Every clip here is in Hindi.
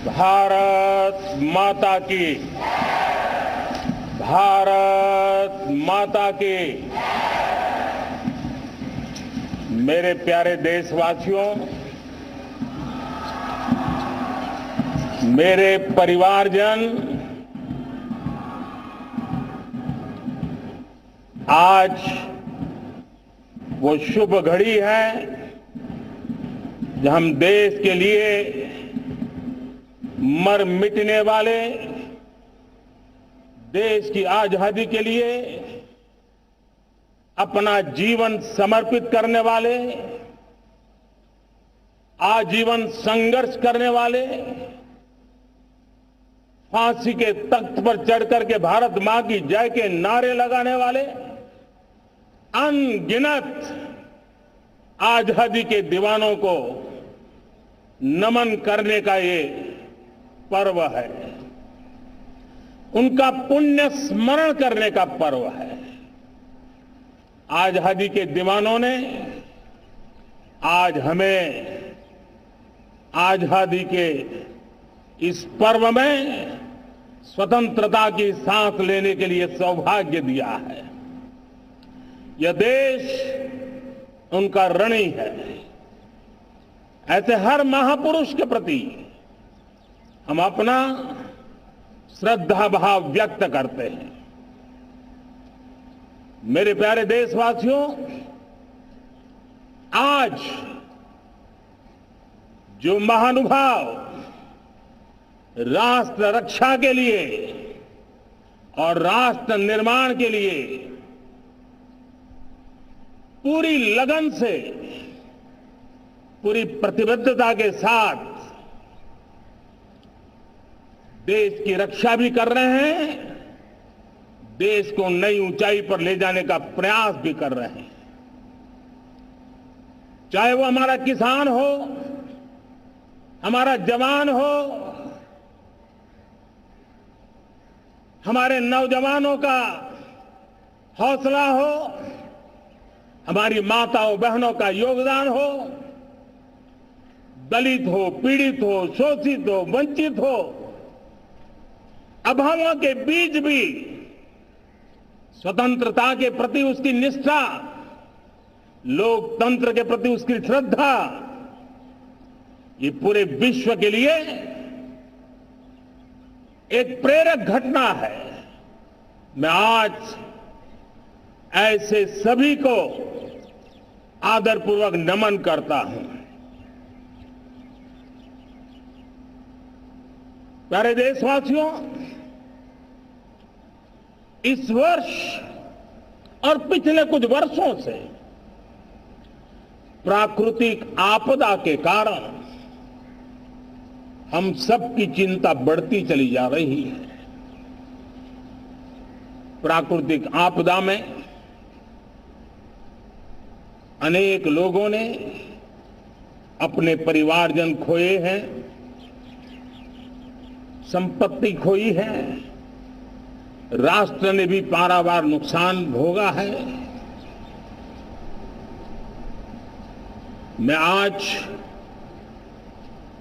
भारत माता की, भारत माता की। मेरे प्यारे देशवासियों, मेरे परिवारजन, आज वो शुभ घड़ी है जब हम देश के लिए मर मिटने वाले, देश की आजादी के लिए अपना जीवन समर्पित करने वाले, आजीवन संघर्ष करने वाले, फांसी के तख्त पर चढ़कर के भारत मां की जय के नारे लगाने वाले अनगिनत आजादी के दीवानों को नमन करने का ये पर्व है, उनका पुण्य स्मरण करने का पर्व है। आजादी के दीवानों ने आज हमें आजादी के इस पर्व में स्वतंत्रता की सांस लेने के लिए सौभाग्य दिया है। यह देश उनका ऋणी है। ऐसे हर महापुरुष के प्रति हम अपना श्रद्धा भाव व्यक्त करते हैं। मेरे प्यारे देशवासियों, आज जो महानुभाव राष्ट्र रक्षा के लिए और राष्ट्र निर्माण के लिए पूरी लगन से, पूरी प्रतिबद्धता के साथ देश की रक्षा भी कर रहे हैं, देश को नई ऊंचाई पर ले जाने का प्रयास भी कर रहे हैं। चाहे वो हमारा किसान हो, हमारा जवान हो, हमारे नौजवानों का हौसला हो, हमारी माताओं बहनों का योगदान हो, दलित हो, पीड़ित हो, शोषित हो, वंचित हो, अभावों के बीच भी स्वतंत्रता के प्रति उसकी निष्ठा, लोकतंत्र के प्रति उसकी श्रद्धा, ये पूरे विश्व के लिए एक प्रेरक घटना है। मैं आज ऐसे सभी को आदरपूर्वक नमन करता हूं। प्यारे देशवासियों, इस वर्ष और पिछले कुछ वर्षों से प्राकृतिक आपदा के कारण हम सबकी चिंता बढ़ती चली जा रही है। प्राकृतिक आपदा में अनेक लोगों ने अपने परिवारजन खोए हैं, संपत्ति खोई है, राष्ट्र ने भी पारावार नुकसान भोगा है। मैं आज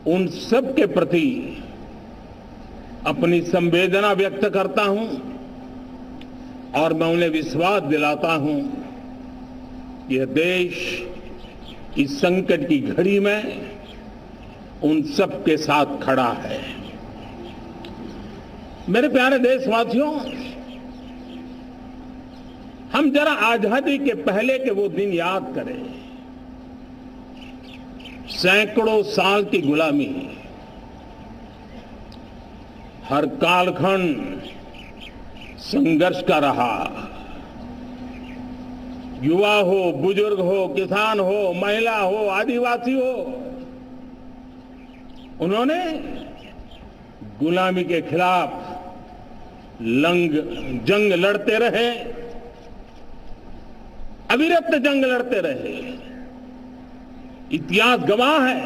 उन सब के प्रति अपनी संवेदना व्यक्त करता हूं और मैं उन्हें विश्वास दिलाता हूं कि यह देश इस संकट की घड़ी में उन सब के साथ खड़ा है। मेरे प्यारे देशवासियों, हम जरा आजादी के पहले के वो दिन याद करें। सैकड़ों साल की गुलामी, हर कालखंड संघर्ष का रहा। युवा हो, बुजुर्ग हो, किसान हो, महिला हो, आदिवासी हो, उन्होंने गुलामी के खिलाफ जंग लड़ते रहे, अविरत जंग लड़ते रहे। इतिहास गवाह है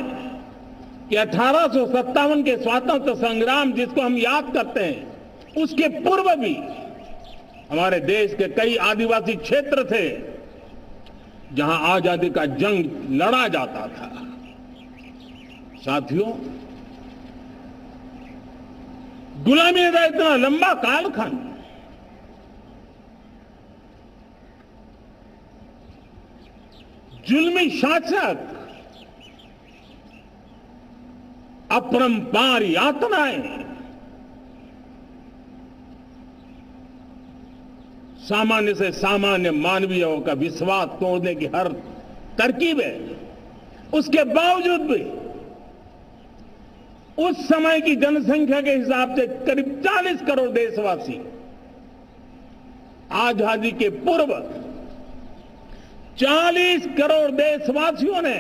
कि 1857 के स्वतंत्रता संग्राम जिसको हम याद करते हैं, उसके पूर्व भी हमारे देश के कई आदिवासी क्षेत्र थे जहां आजादी का जंग लड़ा जाता था। साथियों, गुलामी का इतना लंबा कालखंड, जुल्मी शासक, अपरंपार यातनाएं, सामान्य से सामान्य मानवीयों का विश्वास तोड़ने की हर तरकीब है। उसके बावजूद भी उस समय की जनसंख्या के हिसाब से करीब 40 करोड़ देशवासी आजादी के पूर्व 40 करोड़ देशवासियों ने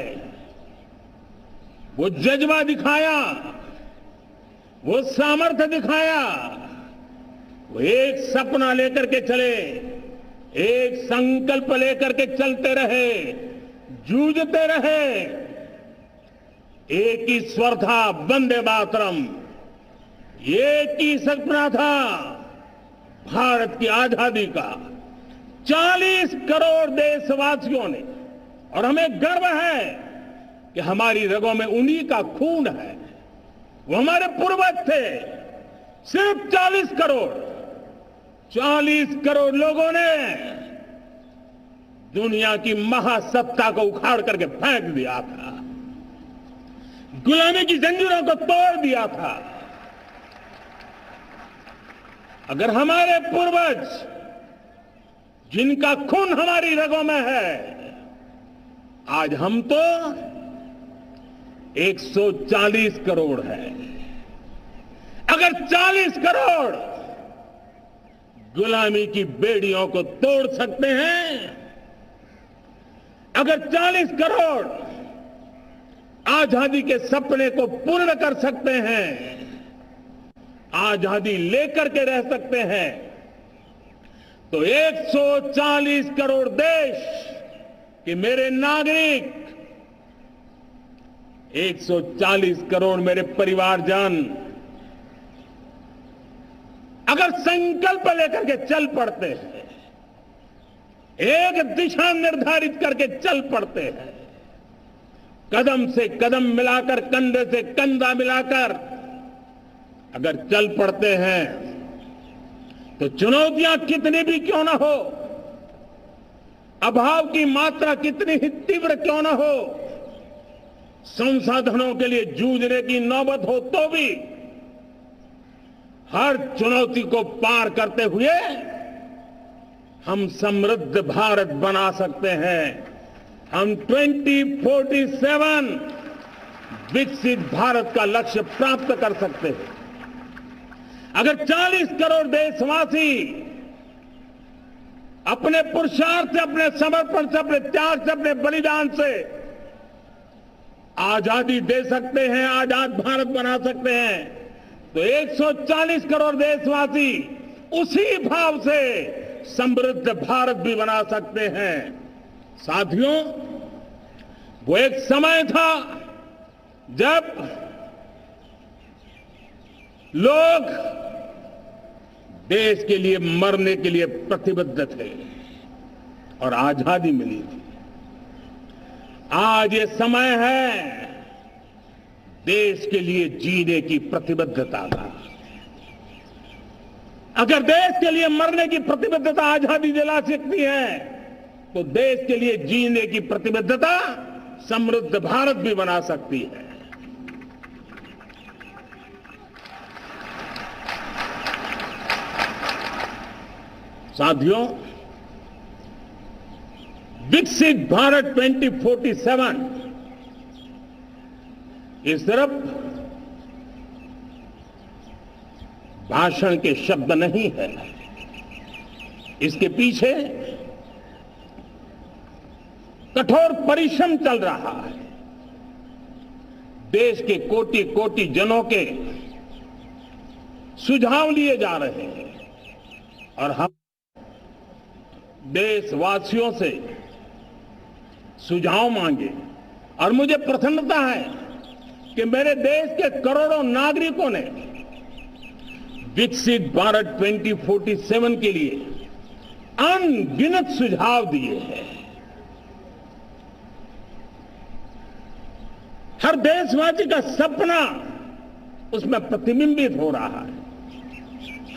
वो जज्बा दिखाया, वो सामर्थ्य दिखाया, वो एक सपना लेकर के चले, एक संकल्प लेकर के चलते रहे, जूझते रहे। एक ही स्वर था, वंदे मातरम। एक ही सपना था, भारत की आजादी का। 40 करोड़ देशवासियों ने, और हमें गर्व है कि हमारी रगों में उन्हीं का खून है। वो हमारे पूर्वज थे। सिर्फ 40 करोड़ लोगों ने दुनिया की महासत्ता को उखाड़ करके फेंक दिया था, गुलामी की जंजीरों को तोड़ दिया था। अगर हमारे पूर्वज, जिनका खून हमारी रगों में है, आज हम तो 140 करोड़ है। अगर 40 करोड़ गुलामी की बेड़ियों को तोड़ सकते हैं, अगर 40 करोड़ आजादी के सपने को पूर्ण कर सकते हैं, आजादी लेकर के रह सकते हैं, तो 140 करोड़ देश के मेरे नागरिक, 140 करोड़ मेरे परिवारजन अगर संकल्प लेकर के चल पड़ते हैं, एक दिशा निर्धारित करके चल पड़ते हैं, कदम से कदम मिलाकर, कंधे से कंधा मिलाकर अगर चल पड़ते हैं, तो चुनौतियां कितनी भी क्यों ना हो, अभाव की मात्रा कितनी ही तीव्र क्यों ना हो, संसाधनों के लिए जूझने की नौबत हो तो भी हर चुनौती को पार करते हुए हम समृद्ध भारत बना सकते हैं। हम 2047 विकसित भारत का लक्ष्य प्राप्त कर सकते हैं। अगर 40 करोड़ देशवासी अपने पुरुषार्थ से, अपने समर्पण से, अपने त्याग से, अपने बलिदान से आजादी दे सकते हैं, आजाद भारत बना सकते हैं, तो 140 करोड़ देशवासी उसी भाव से समृद्ध भारत भी बना सकते हैं। साथियों, वो एक समय था जब लोग देश के लिए मरने के लिए प्रतिबद्ध थे और आजादी मिली थी। आज ये समय है देश के लिए जीने की प्रतिबद्धता का। अगर देश के लिए मरने की प्रतिबद्धता आजादी दिला सकती है, तो देश के लिए जीने की प्रतिबद्धता समृद्ध भारत भी बना सकती है। साथियों, विकसित भारत 2047 ये सिर्फ भाषण के शब्द नहीं है। इसके पीछे कठोर परिश्रम चल रहा है। देश के कोटि कोटि जनों के सुझाव लिए जा रहे हैं और हम देशवासियों से सुझाव मांगे। और मुझे प्रसन्नता है कि मेरे देश के करोड़ों नागरिकों ने विकसित भारत 2047 के लिए अनगिनत सुझाव दिए हैं। हर देशवासी का सपना उसमें प्रतिबिंबित हो रहा है।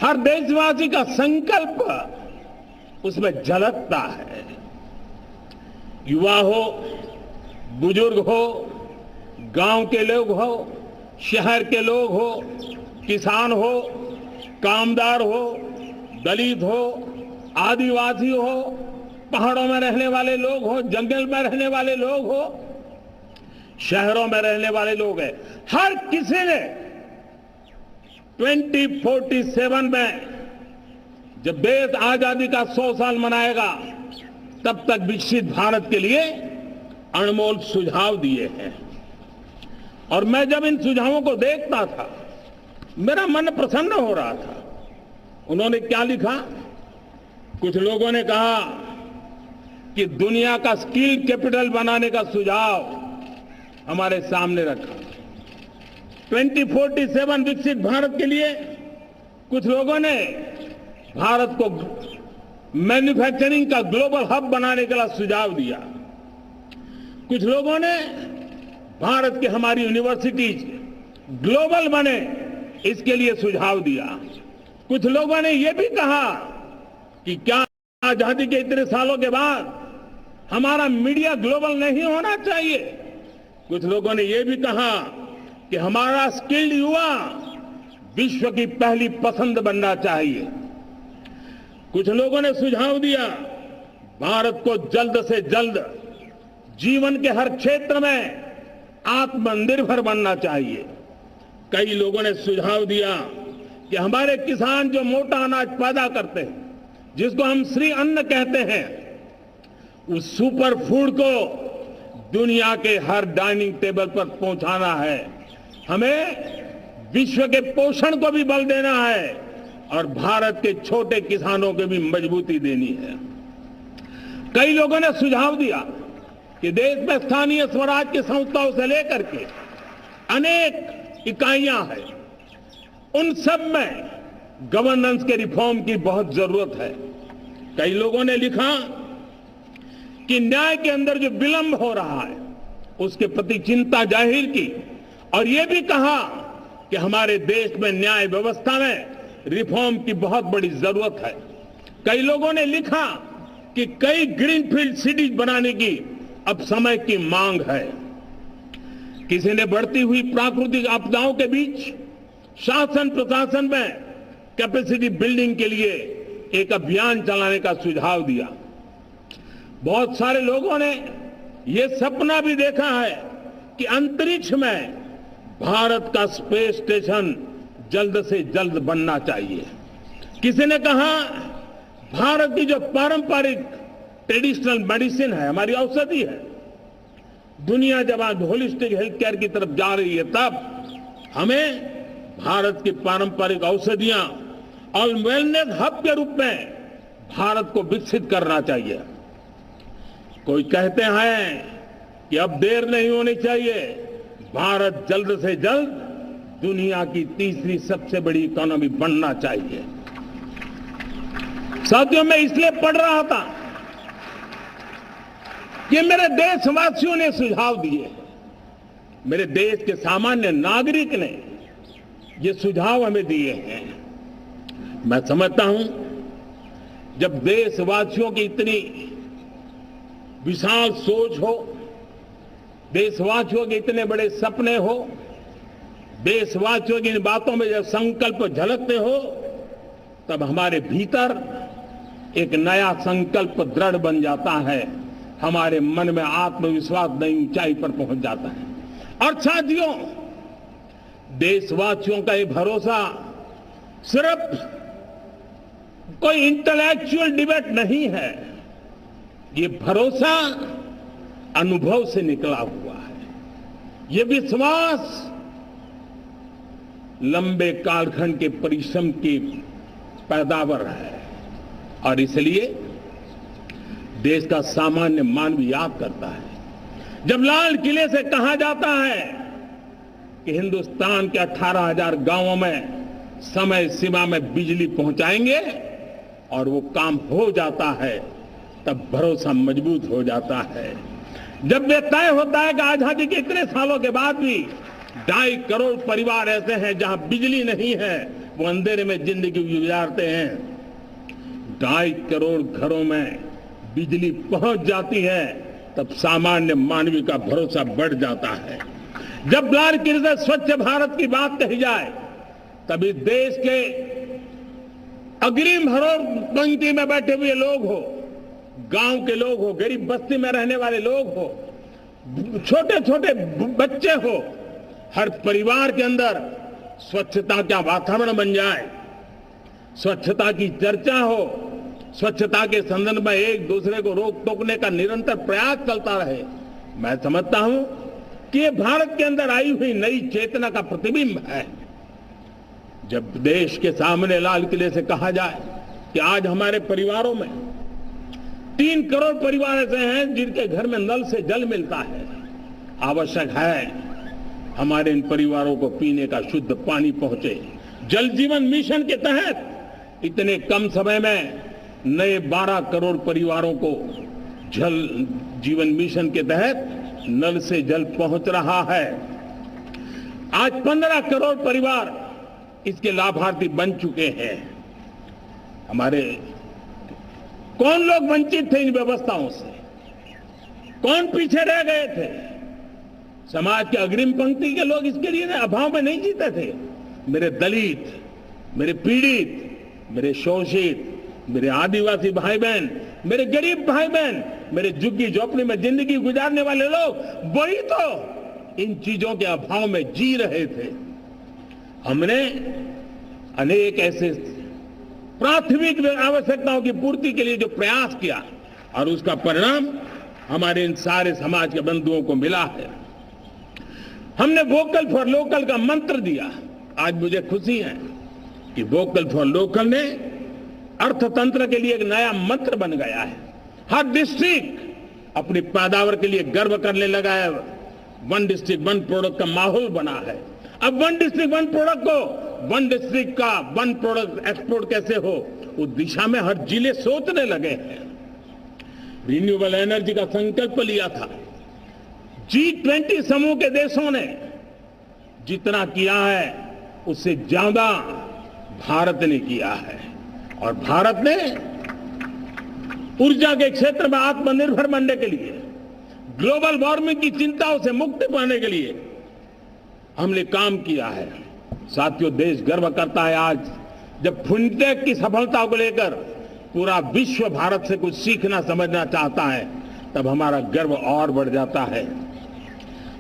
हर देशवासी का संकल्प उसमें झलकता है। युवा हो, बुजुर्ग हो, गांव के लोग हो, शहर के लोग हो, किसान हो, कामदार हो, दलित हो, आदिवासी हो, पहाड़ों में रहने वाले लोग हो, जंगल में रहने वाले लोग हो, शहरों में रहने वाले लोग हैं, हर किसी ने 2047 में जब देश आजादी का 100 साल मनाएगा तब तक विकसित भारत के लिए अनमोल सुझाव दिए हैं। और मैं जब इन सुझावों को देखता था मेरा मन प्रसन्न हो रहा था। उन्होंने क्या लिखा? कुछ लोगों ने कहा कि दुनिया का स्किल कैपिटल बनाने का सुझाव हमारे सामने रखा। 2047 विकसित भारत के लिए कुछ लोगों ने भारत को मैन्युफैक्चरिंग का ग्लोबल हब बनाने का सुझाव दिया। कुछ लोगों ने भारत की हमारी यूनिवर्सिटीज ग्लोबल बने इसके लिए सुझाव दिया। कुछ लोगों ने यह भी कहा कि क्या आजादी के इतने सालों के बाद हमारा मीडिया ग्लोबल नहीं होना चाहिए। कुछ लोगों ने यह भी कहा कि हमारा स्किल्ड युवा विश्व की पहली पसंद बनना चाहिए। कुछ लोगों ने सुझाव दिया भारत को जल्द से जल्द जीवन के हर क्षेत्र में आत्मनिर्भर बनना चाहिए। कई लोगों ने सुझाव दिया कि हमारे किसान जो मोटा अनाज पैदा करते हैं, जिसको हम श्री अन्न कहते हैं, उस सुपर फूड को दुनिया के हर डाइनिंग टेबल पर पहुंचाना है। हमें विश्व के पोषण को भी बल देना है और भारत के छोटे किसानों को भी मजबूती देनी है। कई लोगों ने सुझाव दिया कि देश में स्थानीय स्वराज की संस्थाओं से लेकर के अनेक इकाइयां हैं, उन सब में गवर्नेंस के रिफॉर्म की बहुत जरूरत है। कई लोगों ने लिखा कि न्याय के अंदर जो विलंब हो रहा है उसके प्रति चिंता जाहिर की और ये भी कहा कि हमारे देश में न्याय व्यवस्था में रिफॉर्म की बहुत बड़ी जरूरत है। कई लोगों ने लिखा कि कई ग्रीनफील्ड सिटीज बनाने की अब समय की मांग है। किसी ने बढ़ती हुई प्राकृतिक आपदाओं के बीच शासन प्रशासन में कैपेसिटी बिल्डिंग के लिए एक अभियान चलाने का सुझाव दिया। बहुत सारे लोगों ने यह सपना भी देखा है कि अंतरिक्ष में भारत का स्पेस स्टेशन जल्द से जल्द बनना चाहिए। किसी ने कहा भारत की जो पारंपरिक ट्रेडिशनल मेडिसिन है, हमारी औषधि है, दुनिया जब आज होलिस्टिक हेल्थ केयर की तरफ जा रही है तब हमें भारत की पारंपरिक औषधियां और वेलनेस हब के रूप में भारत को विकसित करना चाहिए। कोई कहते हैं कि अब देर नहीं होनी चाहिए, भारत जल्द से जल्द दुनिया की तीसरी सबसे बड़ी इकोनॉमी बनना चाहिए। साथियों, मैं इसलिए पढ़ रहा था कि मेरे देशवासियों ने सुझाव दिए, मेरे देश के सामान्य नागरिक ने ये सुझाव हमें दिए हैं। मैं समझता हूं जब देशवासियों की इतनी विशाल सोच हो, देशवासियों के इतने बड़े सपने हो, देशवासियों की इन बातों में जब संकल्प झलकते हो, तब हमारे भीतर एक नया संकल्प दृढ़ बन जाता है, हमारे मन में आत्मविश्वास नई ऊंचाई पर पहुंच जाता है। और साथियों, देशवासियों का ये भरोसा सिर्फ कोई इंटेलेक्चुअल डिबेट नहीं है, ये भरोसा अनुभव से निकला हुआ है। ये विश्वास लंबे कालखंड के परिश्रम की पैदावार है और इसलिए देश का सामान्य मानव याद करता है जब लाल किले से कहा जाता है कि हिंदुस्तान के 18,000 गांवों में समय सीमा में बिजली पहुंचाएंगे और वो काम हो जाता है, तब भरोसा मजबूत हो जाता है। जब ये तय होता है कि आजादी के इतने सालों के बाद भी 2.5 करोड़ परिवार ऐसे हैं जहां बिजली नहीं है, वो अंधेरे में जिंदगी गुजारते हैं। 2.5 करोड़ घरों में बिजली पहुंच जाती है, तब सामान्य मानवीय का भरोसा बढ़ जाता है। जब लाल किले से स्वच्छ भारत की बात कही जाए, तभी देश के अग्रिम हरोड़ पंक्ति में बैठे हुए लोग हो, गांव के लोग हो, गरीब बस्ती में रहने वाले लोग हो, छोटे छोटे बच्चे हो, हर परिवार के अंदर स्वच्छता का वातावरण बन जाए, स्वच्छता की चर्चा हो, स्वच्छता के संदर्भ में एक दूसरे को रोक टोकने का निरंतर प्रयास चलता रहे। मैं समझता हूं कि ये भारत के अंदर आई हुई नई चेतना का प्रतिबिंब है। जब देश के सामने लाल किले से कहा जाए कि आज हमारे परिवारों में 3 करोड़ परिवार ऐसे हैं जिनके घर में नल से जल मिलता है, आवश्यक है हमारे इन परिवारों को पीने का शुद्ध पानी पहुंचे। जल जीवन मिशन के तहत इतने कम समय में नए 12 करोड़ परिवारों को जल जीवन मिशन के तहत नल से जल पहुंच रहा है। आज 15 करोड़ परिवार इसके लाभार्थी बन चुके हैं। हमारे कौन लोग वंचित थे इन व्यवस्थाओं से, कौन पीछे रह गए थे? समाज के अग्रिम पंक्ति के लोग इसके लिए अभाव में नहीं जीते थे। मेरे दलित, मेरे पीड़ित, मेरे शोषित, मेरे आदिवासी भाई बहन, मेरे गरीब भाई बहन, मेरे झुग्गी झोपड़ी में जिंदगी गुजारने वाले लोग, वही तो इन चीजों के अभाव में जी रहे थे। हमने अनेक ऐसे प्राथमिक आवश्यकताओं की पूर्ति के लिए जो प्रयास किया और उसका परिणाम हमारे इन सारे समाज के बंधुओं को मिला है। हमने वोकल फॉर लोकल का मंत्र दिया। आज मुझे खुशी है कि वोकल फॉर लोकल ने अर्थतंत्र के लिए एक नया मंत्र बन गया है। हर डिस्ट्रिक्ट अपनी पैदावार के लिए गर्व करने लगा है। 1 डिस्ट्रिक्ट 1 प्रोडक्ट का माहौल बना है। अब 1 डिस्ट्रिक्ट 1 प्रोडक्ट को 1 डिस्ट्रिक्ट का 1 प्रोडक्ट एक्सपोर्ट कैसे हो, उस दिशा में हर जिले सोचने लगे हैं। रिन्यूएबल एनर्जी का संकल्प लिया था। G20 समूह के देशों ने जितना किया है उससे ज्यादा भारत ने किया है, और भारत ने ऊर्जा के क्षेत्र में आत्मनिर्भर बनने के लिए, ग्लोबल वार्मिंग की चिंताओं से मुक्ति पाने के लिए हमने काम किया है। साथियों, देश गर्व करता है आज जब फिनटेक की सफलता को लेकर पूरा विश्व भारत से कुछ सीखना समझना चाहता है, तब हमारा गर्व और बढ़ जाता है।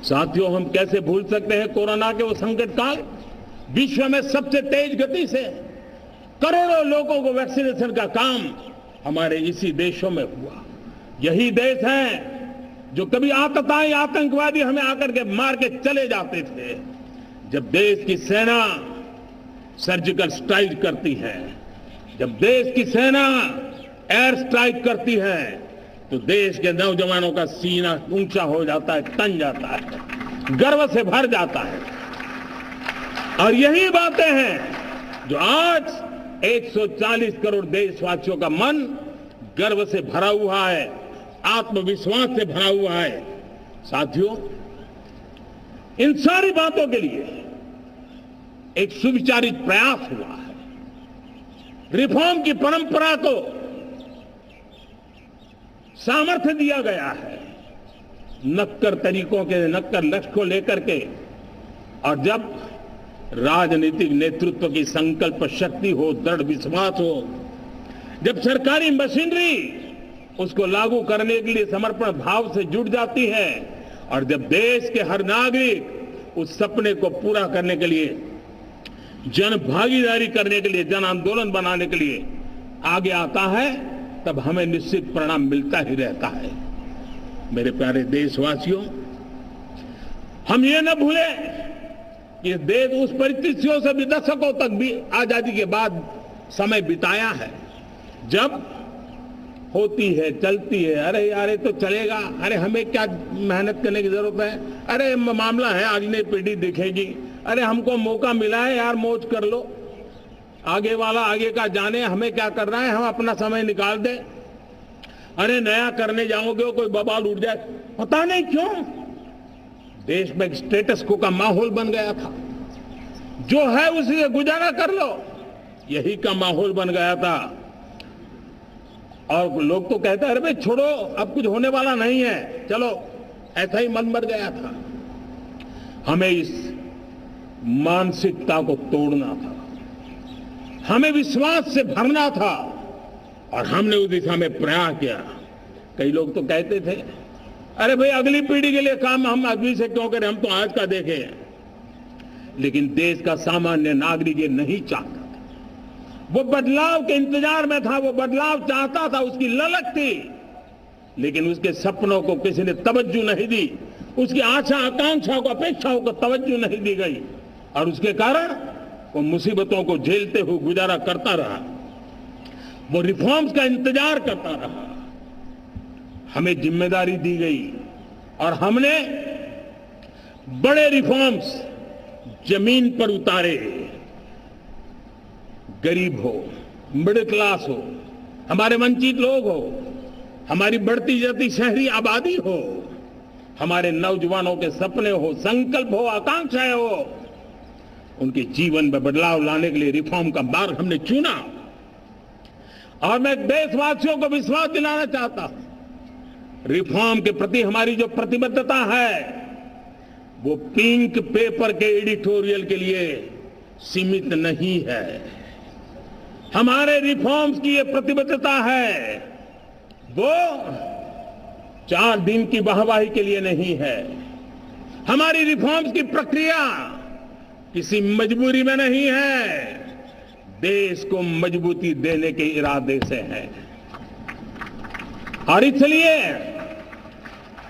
साथियों, हम कैसे भूल सकते हैं कोरोना के वो संकट काल। विश्व में सबसे तेज गति से करोड़ों लोगों को वैक्सीनेशन का काम हमारे इसी देशों में हुआ। यही देश हैं जो कभी आतताई आतंकवादी हमें आकर के मार के चले जाते थे। जब देश की सेना सर्जिकल स्ट्राइक करती है, जब देश की सेना एयर स्ट्राइक करती है, तो देश के नौजवानों का सीना ऊंचा हो जाता है, तन जाता है, गर्व से भर जाता है। और यही बातें हैं जो आज 140 करोड़ देशवासियों का मन गर्व से भरा हुआ है, आत्मविश्वास से भरा हुआ है। साथियों, इन सारी बातों के लिए एक सुविचारित प्रयास हुआ है। रिफॉर्म की परंपरा को सामर्थ्य दिया गया है, नक्कर तरीकों के, नक्कर लक्ष्य को लेकर के। और जब राजनीतिक नेतृत्व की संकल्प शक्ति हो, दृढ़ विश्वास हो, जब सरकारी मशीनरी उसको लागू करने के लिए समर्पण भाव से जुट जाती है, और जब देश के हर नागरिक उस सपने को पूरा करने के लिए, जन भागीदारी करने के लिए, जन आंदोलन बनाने के लिए आगे आता है, तब हमें निश्चित परिणाम मिलता ही रहता है। मेरे प्यारे देशवासियों, हम ये न भूलें कि देश उस परिस्थितियों से भी दशकों तक भी आजादी के बाद समय बिताया है, जब होती है, चलती है, अरे यार ये तो चलेगा, अरे हमें क्या मेहनत करने की जरूरत है, अरे मामला है अगली पीढ़ी देखेगी, अरे हमको मौका मिला है यार, मौज कर लो, आगे वाला आगे का जाने, हमें क्या करना है, हम अपना समय निकाल दें, अरे नया करने जाओगे कोई बवाल उठ जाए। पता नहीं क्यों देश में एक स्टेटस को का माहौल बन गया था। जो है उसी से गुजारा कर लो, यही का माहौल बन गया था। और लोग तो कहते हैं अरे भाई छोड़ो, अब कुछ होने वाला नहीं है, चलो, ऐसा ही मन बन गया था। हमें इस मानसिकता को तोड़ना था, हमें विश्वास से भरना था, और हमने उस दिशा में प्रयास किया। कई लोग तो कहते थे अरे भाई अगली पीढ़ी के लिए काम हम अभी से क्यों करें, हम तो आज का देखें। लेकिन देश का सामान्य नागरिक ये नहीं चाहता, वो बदलाव के इंतजार में था, वो बदलाव चाहता था, उसकी ललक थी, लेकिन उसके सपनों को किसी ने तवज्जो नहीं दी, उसकी आशा आकांक्षाओं को अपेक्षाओं को तवज्जो नहीं दी गई, और उसके कारण वो मुसीबतों को झेलते हुए गुजारा करता रहा, वो रिफॉर्म्स का इंतजार करता रहा। हमें जिम्मेदारी दी गई और हमने बड़े रिफॉर्म्स जमीन पर उतारे। गरीब हो, मिडिल क्लास हो, हमारे वंचित लोग हो, हमारी बढ़ती जाती शहरी आबादी हो, हमारे नौजवानों के सपने हो, संकल्प हो, आकांक्षाएं हो, उनके जीवन में बदलाव लाने के लिए रिफॉर्म का मार्ग हमने चुना। और मैं देशवासियों को विश्वास दिलाना चाहता हूं, रिफॉर्म के प्रति हमारी जो प्रतिबद्धता है वो पिंक पेपर के एडिटोरियल के लिए सीमित नहीं है। हमारे रिफॉर्म्स की ये प्रतिबद्धता है, वो 4 दिन की वाहवाही के लिए नहीं है। हमारी रिफॉर्म्स की प्रक्रिया किसी मजबूरी में नहीं है, देश को मजबूती देने के इरादे से है। और इसलिए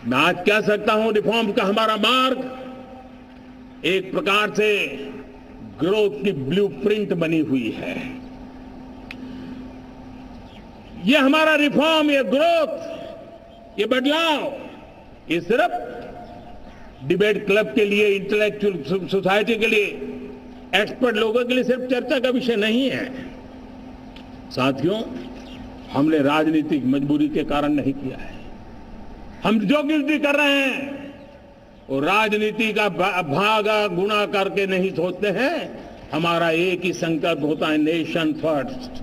मैं आज कह सकता हूं, रिफॉर्म का हमारा मार्ग एक प्रकार से ग्रोथ की ब्लूप्रिंट बनी हुई है। ये हमारा रिफॉर्म, ये ग्रोथ, ये बदलाव, ये सिर्फ डिबेट क्लब के लिए, इंटेलेक्चुअल सोसाइटी के लिए, एक्सपर्ट लोगों के लिए सिर्फ चर्चा का विषय नहीं है। साथियों, हमने राजनीतिक मजबूरी के कारण नहीं किया है। हम जो कुछ भी कर रहे हैं वो राजनीति का भागा गुणा करके नहीं सोचते हैं। हमारा एक ही संकल्प होता है, नेशन फर्स्ट,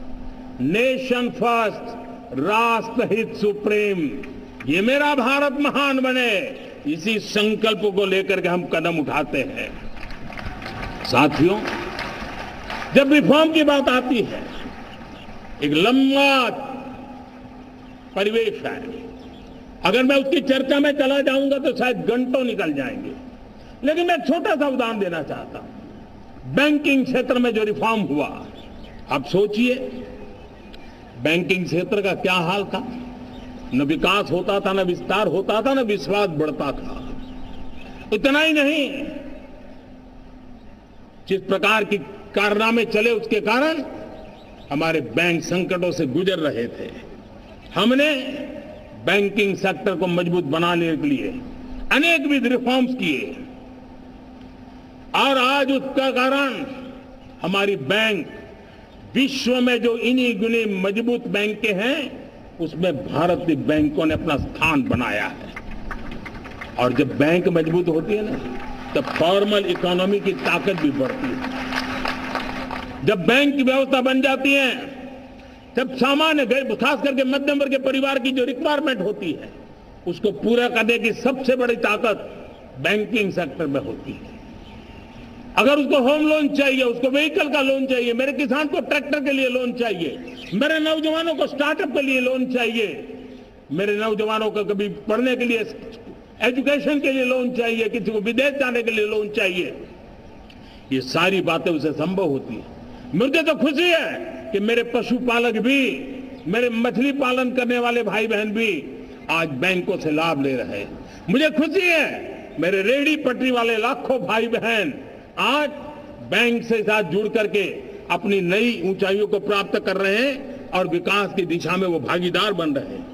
नेशन फर्स्ट, राष्ट्रहित सुप्रीम। ये मेरा भारत महान बने, इसी संकल्प को लेकर के हम कदम उठाते हैं। साथियों, जब रिफॉर्म की बात आती है, एक लंबा परिवेश है। अगर मैं उसकी चर्चा में चला जाऊंगा तो शायद घंटों निकल जाएंगे, लेकिन मैं छोटा सा उदाहरण देना चाहता हूं। बैंकिंग क्षेत्र में जो रिफॉर्म हुआ, आप सोचिए बैंकिंग क्षेत्र का क्या हाल था। न विकास होता था, न विस्तार होता था, न विश्वास बढ़ता था। इतना ही नहीं, जिस प्रकार की कारनामे चले उसके कारण हमारे बैंक संकटों से गुजर रहे थे। हमने बैंकिंग सेक्टर को मजबूत बनाने के लिए अनेकविध रिफॉर्म्स किए, और आज उसका कारण हमारी बैंक विश्व में जो इन्हीं गुने मजबूत बैंक के हैं, उसमें भारतीय बैंकों ने अपना स्थान बनाया है। और जब बैंक मजबूत होती है ना, तब फॉर्मल इकोनॉमी की ताकत भी बढ़ती है। जब बैंक की व्यवस्था बन जाती है, तब सामान्य खास करके मध्यम वर्ग के परिवार की जो रिक्वायरमेंट होती है, उसको पूरा करने की सबसे बड़ी ताकत बैंकिंग सेक्टर में होती है। अगर उसको होम लोन चाहिए, उसको व्हीकल का लोन चाहिए, मेरे किसान को ट्रैक्टर के लिए लोन चाहिए, मेरे नौजवानों को स्टार्टअप के लिए लोन चाहिए, मेरे नौजवानों को कभी पढ़ने के लिए, एजुकेशन के लिए लोन चाहिए, किसी को विदेश जाने के लिए लोन चाहिए, ये सारी बातें उसे संभव होती है। मुझे तो खुशी है कि मेरे पशुपालक भी, मेरे मछली पालन करने वाले भाई बहन भी आज बैंकों से लाभ ले रहे हैं। मुझे खुशी है मेरे रेहड़ी पटरी वाले लाखों भाई बहन आज बैंक से साथ जुड़ करके अपनी नई ऊंचाइयों को प्राप्त कर रहे हैं और विकास की दिशा में वो भागीदार बन रहे हैं।